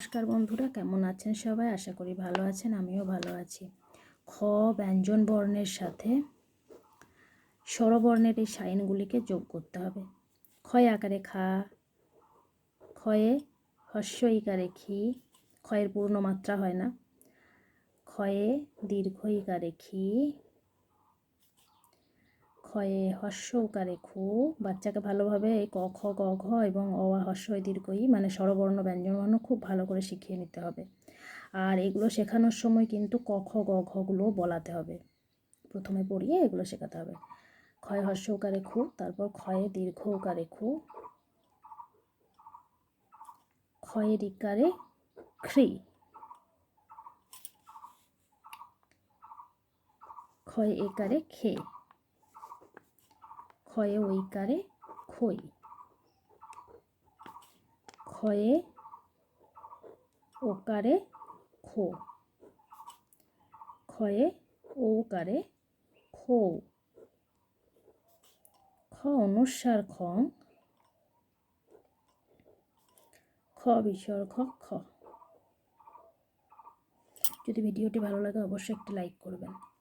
নমস্কার বন্ধুরা, কেমন আছেন সবাই? আশা করি ভালো আছেন, আমিও ভালো আছি। খ ব্যঞ্জন বর্ণের সাথে স্বরবর্ণের এই সাইনগুলিকে যোগ করতে হবে। ক্ষয় আকারে খা, ক্ষয়ে হস্য ইকারে খি, ক্ষয়ের পূর্ণ মাত্রা হয় না, ক্ষয়ে দীর্ঘ ইকারে খি, ক্ষয়ে হস্য উকারে খু। বাচ্চাকে ভালোভাবে এই ক খ গ ঘ এবং অ আ হস্য ই দীর্ঘ ই মানে স্বরবর্ণ ব্যঞ্জনবর্ণ খুব ভালো করে শিখিয়ে নিতে হবে। আর এগুলো শেখানোর সময় কিন্তু ক খ গ ঘগুলো বলাতে হবে, প্রথমে পড়িয়ে এগুলো শেখাতে হবে। ক্ষয় হস্য উকারে খু, তারপর ক্ষয়ে দীর্ঘ উকারে খু, ক্ষয়ের ইকারে খ্রি, ক্ষয় একারে খে, ক্ষয়ে ঐকারে খই, ক্ষয়ে ওকারে খো, ক্ষয়ে ওকারে খো, খ অনুস্বার খ, খ বিসর্গ খ। যদি ভিডিওটি ভালো লাগে অবশ্যই একটি লাইক করবেন।